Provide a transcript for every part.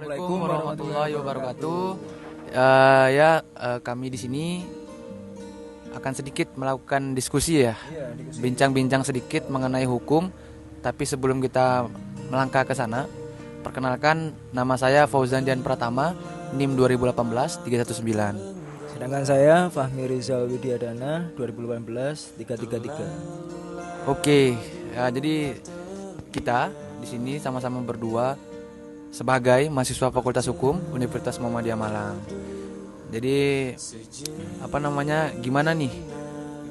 Assalamualaikum warahmatullahi wabarakatuh. Kami di sini akan sedikit melakukan diskusi ya, bincang-bincang sedikit mengenai hukum. Tapi sebelum kita melangkah ke sana, perkenalkan nama saya Fauzan Dian Pratama, NIM 2018 319. Sedangkan saya Fahmi Rizal Widiadana 2018 333. Oke, ya, jadi kita di sini sama-sama berdua sebagai mahasiswa Fakultas Hukum Universitas Muhammadiyah Malang. Jadi gimana nih?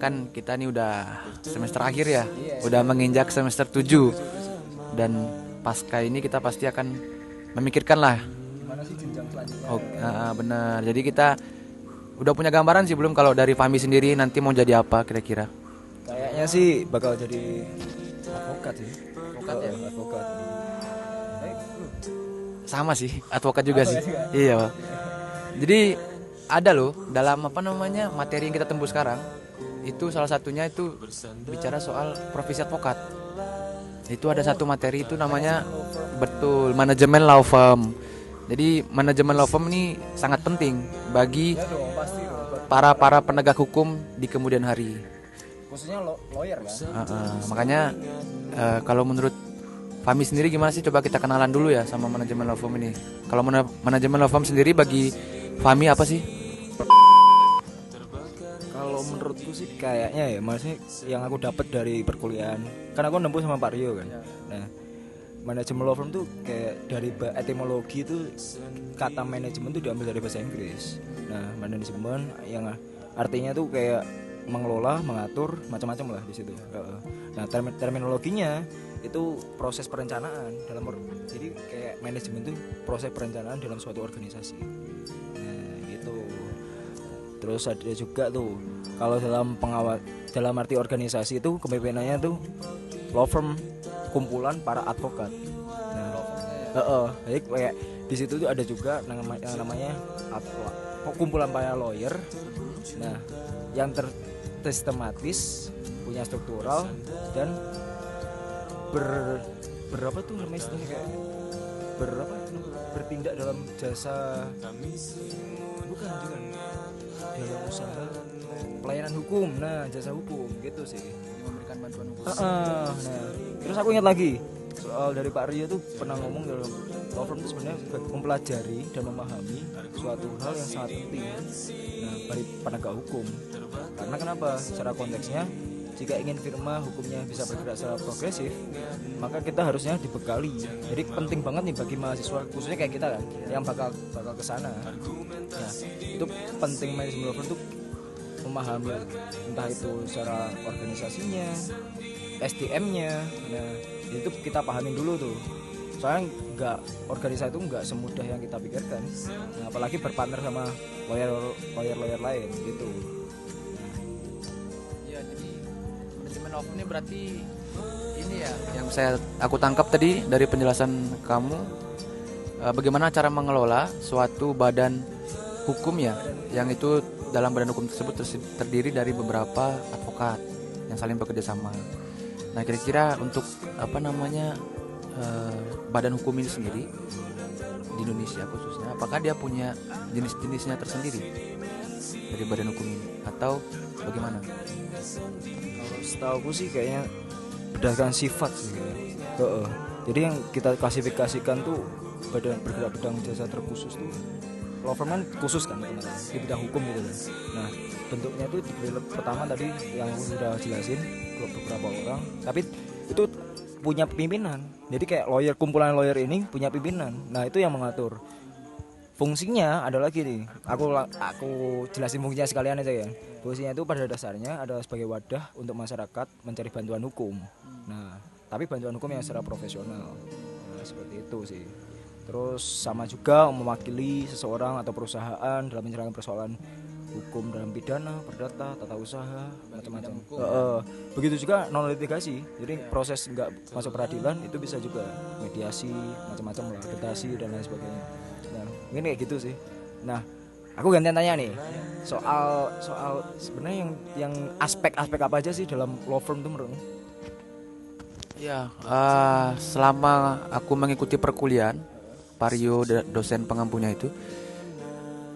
Kan kita nih udah semester akhir ya, udah menginjak semester 7. Dan pasca ini kita pasti akan memikirkan lah Gimana sih jenjang selanjutnya? Benar. Jadi kita udah punya gambaran sih belum kalau dari Fahmi sendiri nanti mau jadi apa kira-kira? Kayaknya sih bakal jadi advokat sih. Advokat. Sama sih, advokat juga sih. Iya, Pak. Jadi ada loh dalam materi yang kita tembus sekarang. Itu salah satunya itu bicara soal profesi advokat. Itu ada satu materi itu namanya betul manajemen law firm. Jadi manajemen law firm ini sangat penting bagi para penegak hukum di kemudian hari. Khususnya lawyer kan. Makanya kalau menurut Fahmi sendiri gimana sih? Coba kita kenalan dulu ya sama manajemen law firm ini. Kalau manajemen law firm sendiri bagi Fahmi apa sih? Kalau menurutku sih kayaknya ya, maksudnya yang aku dapat dari perkuliahan, kan aku nempuh sama Pak Rio kan. Nah, manajemen law firm tuh kayak dari etimologi itu kata manajemen tuh diambil dari bahasa Inggris. Nah, manajemen yang artinya tuh kayak mengelola, mengatur, macam-macam lah di situ. Nah, terminologinya itu proses perencanaan jadi kayak manajemen itu proses perencanaan dalam suatu organisasi. Nah, gitu. Terus ada juga tuh kalau dalam arti organisasi itu kepemimpinannya tuh law firm, kumpulan para advokat. Nah, jadi kayak di situ tuh ada juga yang namanya kumpulan para lawyer. Nah, yang tersistematis, punya struktural dan berapa tuh namanya kayak bertindak dalam jasa bukan dalam usaha pelayanan hukum. Nah, jasa hukum gitu sih, Memberikan bantuan hukum. Nah, terus aku ingat lagi soal dari Pak Rio tuh pernah ngomong dalam law firm itu sebenarnya mempelajari dan memahami suatu hal yang sangat penting, nah, bagi penegak hukum. Karena kenapa? Secara konteksnya, jika ingin firma hukumnya bisa bergerak secara progresif, maka kita harusnya dibekali. Jadi penting banget nih bagi mahasiswa, khususnya kayak kita kan, yang bakal ke sana. Nah, itu penting manajemen law firm itu memahami entah itu secara organisasinya, SDM-nya. Nah, itu kita pahamin dulu tuh. Soalnya organisasi itu nggak semudah yang kita pikirkan. Nah, apalagi berpartner sama lawyer lain gitu. Law firm ini berarti ini ya yang aku tangkap tadi dari penjelasan kamu, bagaimana cara mengelola suatu badan hukum ya, yang itu dalam badan hukum tersebut terdiri dari beberapa advokat yang saling bekerja sama. Nah, kira-kira untuk badan hukum ini sendiri di Indonesia khususnya, apakah dia punya jenis-jenisnya tersendiri dari badan hukum ini atau bagaimana? Kalau setahu sih kayaknya berdasarkan sifat sih kayaknya. Jadi yang kita klasifikasikan tuh badan bergerak bidang jasa terkhusus tuh law firm kan khusus kan teman-teman di bidang hukum gitu kan. Nah, bentuknya itu pertama tadi yang sudah jelasin beberapa orang, tapi itu punya pimpinan. Jadi kayak kumpulan lawyer ini punya pimpinan. Nah, itu yang mengatur. Fungsinya ada lagi nih. Aku jelasin fungsinya sekalian aja ya. Fungsinya itu pada dasarnya adalah sebagai wadah untuk masyarakat mencari bantuan hukum. Nah, tapi bantuan hukum yang secara profesional. Nah, seperti itu sih. Terus sama juga mewakili seseorang atau perusahaan dalam menyelesaikan persoalan hukum dalam pidana, perdata, tata usaha, macam-macam. Begitu juga non litigasi. Jadi proses nggak masuk peradilan itu bisa juga mediasi, macam-macam lah, arbitrasi dan lain sebagainya. Nah, mungkin kayak gitu sih. Nah, aku gantian tanya nih soal sebenarnya yang aspek-aspek apa aja sih dalam law firm itu menurutmu? Ya, selama aku mengikuti perkuliahan Pario dosen pengampunya itu,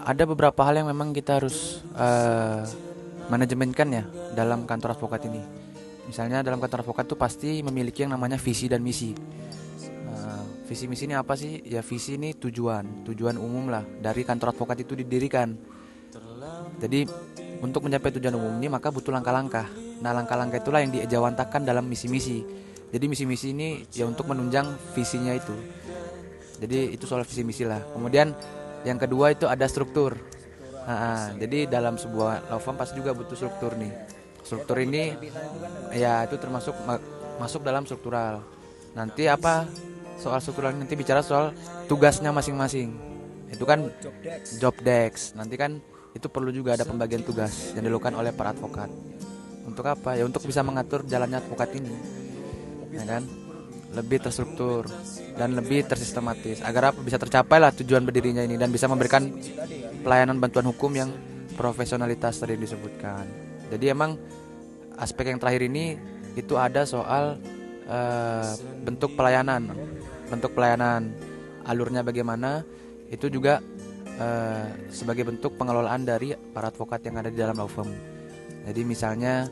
ada beberapa hal yang memang kita harus manajemenkan ya dalam kantor advokat ini. Misalnya dalam kantor advokat itu pasti memiliki yang namanya visi dan misi. Visi misi ini apa sih? Ya visi ini tujuan umum lah dari kantor advokat itu didirikan. Jadi untuk mencapai tujuan umum ini maka butuh langkah-langkah. Nah langkah-langkah itulah yang diejawantahkan dalam misi-misi. Jadi misi-misi ini ya untuk menunjang visinya itu. Jadi itu soal visi misi lah. Kemudian yang kedua itu ada struktur. Jadi dalam sebuah law firm pasti juga butuh struktur nih. Struktur ini ya itu termasuk masuk dalam struktural. Nanti apa soal struktural nanti bicara soal tugasnya masing-masing. Itu kan job desk. Nanti kan itu perlu juga ada pembagian tugas yang dilakukan oleh para advokat. Untuk apa? Ya untuk bisa mengatur jalannya advokat ini. Ya kan? Lebih terstruktur dan lebih tersistematis agar apa bisa tercapai lah tujuan berdirinya ini dan bisa memberikan pelayanan bantuan hukum yang profesionalitas tadi disebutkan. Jadi emang aspek yang terakhir ini itu ada soal bentuk pelayanan alurnya bagaimana itu juga sebagai bentuk pengelolaan dari para advokat yang ada di dalam law firm. Jadi misalnya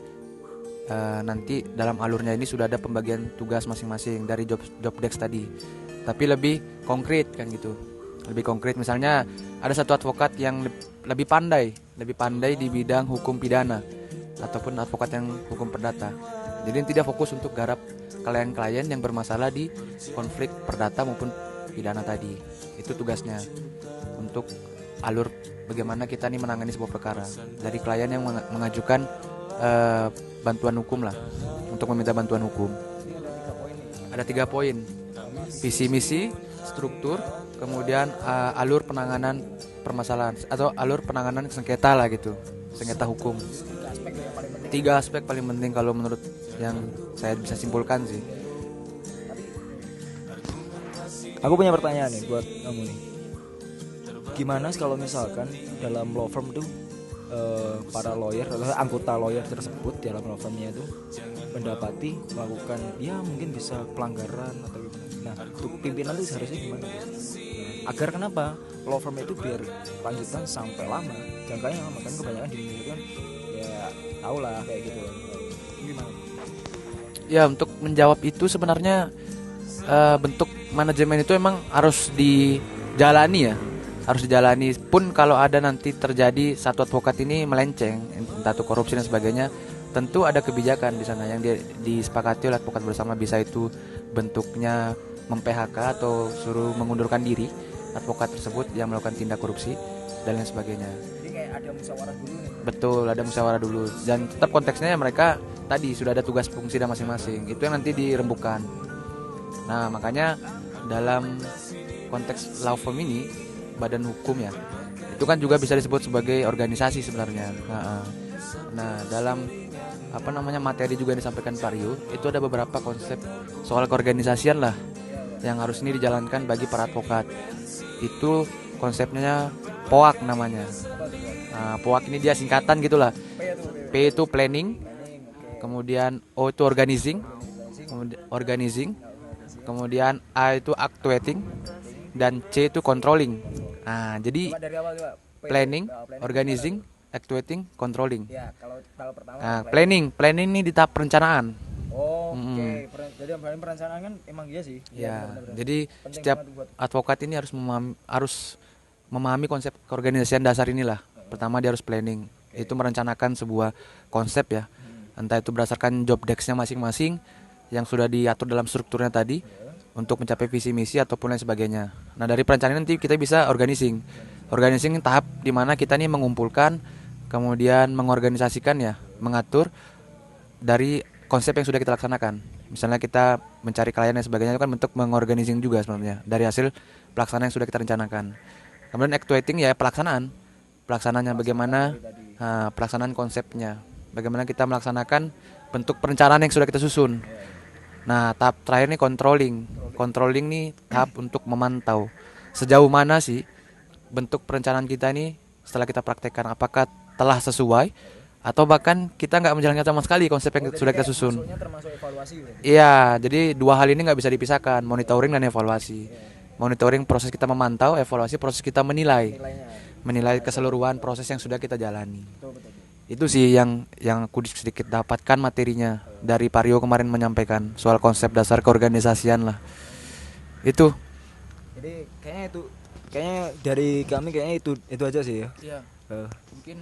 nanti dalam alurnya ini sudah ada pembagian tugas masing-masing dari job desk tadi, tapi lebih konkret kan gitu, lebih konkret. Misalnya ada satu advokat yang lebih pandai di bidang hukum pidana ataupun advokat yang hukum perdata, jadi tidak fokus untuk garap klien-klien yang bermasalah di konflik perdata maupun pidana tadi. Itu tugasnya untuk alur bagaimana kita nih menangani sebuah perkara dari klien yang mengajukan bantuan hukum lah, untuk meminta bantuan hukum. Ada 3 poin: visi misi, struktur, kemudian alur penanganan permasalahan atau alur penanganan sengketa lah gitu, sengketa hukum. 3 aspek paling penting kalau menurut yang saya bisa simpulkan sih. Aku punya pertanyaan nih buat kamu nih. Gimana kalau misalkan dalam law firm tuh para lawyer atau anggota lawyer tersebut dalam law firmnya itu mendapati melakukan ya mungkin bisa pelanggaran atau gimana. Nah untuk pimpinan itu seharusnya gimana? Agar kenapa law firm itu biar lanjutan sampai lama, jangkanya lama kan kebanyakan di Indonesia kan ya tau lah kayak gitu. Gimana? Ya untuk menjawab itu sebenarnya bentuk manajemen itu emang harus dijalani ya. Harus dijalani pun kalau ada nanti terjadi satu advokat ini melenceng entah itu korupsi dan sebagainya, tentu ada kebijakan di sana yang disepakati oleh advokat bersama. Bisa itu bentuknya mem-PHK atau suruh mengundurkan diri advokat tersebut yang melakukan tindak korupsi dan lain sebagainya. Jadi kayak ada musyawarah dulu nih. Betul, ada musyawarah dulu dan tetap konteksnya mereka tadi sudah ada tugas fungsi dan masing-masing. Itu yang nanti dirembukan. Nah, makanya dalam konteks law firm ini badan hukum ya, itu kan juga bisa disebut sebagai organisasi sebenarnya. Nah dalam materi juga yang disampaikan Pak Rio, itu ada beberapa konsep soal keorganisasian lah yang harus ini dijalankan bagi para advokat. Itu konsepnya POAK namanya. POAK ini dia singkatan gitulah. P itu planning, kemudian O itu organizing, kemudian A itu actuating, dan C itu controlling. Jadi planning, organizing, actuating, controlling. Ya, kalau pertama planning ini di tahap perencanaan. Oke. Jadi perencanaan kan emang iya sih. Ya, benar-benar. jadi Penting setiap banget buat advokat ini harus memahami konsep keorganisasian dasar inilah. Pertama dia harus planning, itu merencanakan sebuah konsep ya. Entah itu berdasarkan job desk-nya masing-masing yang sudah diatur dalam strukturnya tadi, untuk mencapai visi misi ataupun lain sebagainya. Nah dari perencanaan nanti kita bisa organizing tahap dimana kita nih mengumpulkan, kemudian mengorganisasikan ya, mengatur dari konsep yang sudah kita laksanakan. Misalnya kita mencari klien dan sebagainya, itu kan bentuk mengorganising juga sebenarnya dari hasil pelaksanaan yang sudah kita rencanakan. Kemudian actuating ya pelaksanaannya bagaimana, pelaksanaan konsepnya, bagaimana kita melaksanakan bentuk perencanaan yang sudah kita susun. Nah tahap terakhir nih controlling nih tahap untuk memantau sejauh mana sih bentuk perencanaan kita ini setelah kita praktekkan, apakah telah sesuai atau bahkan kita nggak menjalankan sama sekali konsep yang sudah kita susun. termasuk evaluasi gitu. Iya, jadi 2 hal ini nggak bisa dipisahkan, monitoring dan evaluasi. monitoring proses kita memantau, evaluasi proses kita menilai, Nilainya. menilai keseluruhan proses yang sudah kita jalani. Betul, betul. Itu sih yang aku sedikit dapatkan materinya dari Pario kemarin menyampaikan soal konsep dasar keorganisasian lah. Itu. Jadi kayaknya dari kami kayaknya itu aja sih ya. Iya. Eh, Mungkin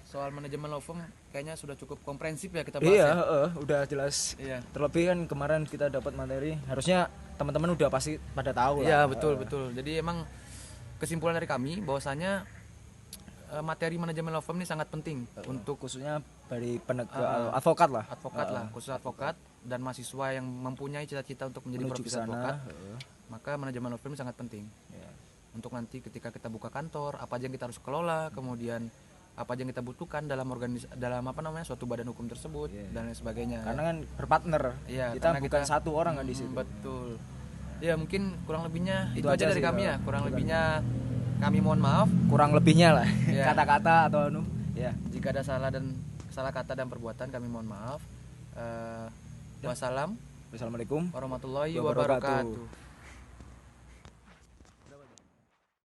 soal manajemen law firm kayaknya sudah cukup komprehensif ya kita bahas. iya, Ya. udah jelas. Iya. Terlebih kan kemarin kita dapat materi, harusnya teman-teman udah pasti pada tahu lah. Iya, betul. Jadi emang kesimpulan dari kami bahwasanya materi manajemen law firm ini sangat penting untuk Khususnya dari penegak advokat lah. advokat lah, khusus advokat dan mahasiswa yang mempunyai cita-cita untuk menjadi Menuju ke profesi sana. advokat. Maka manajemen law firm sangat penting. Ya. Untuk nanti ketika kita buka kantor, apa aja yang kita harus kelola, kemudian apa aja yang kita butuhkan dalam suatu badan hukum tersebut dan lain sebagainya. Karena kan berpartner. Iya, kita karena bukan kita- satu orang kan di situ. Betul. Ya mungkin kurang lebihnya itu Itu aja aja dari sih, kami Pak. ya. Kurang lebihnya kami mohon maaf Kurang lebihnya lah. Iya. Kata-kata atau ya. jika ada salah kata dan perbuatan, kami mohon maaf. Wassalam Wassalamualaikum warahmatullahi wabarakatuh. wabarakatuh.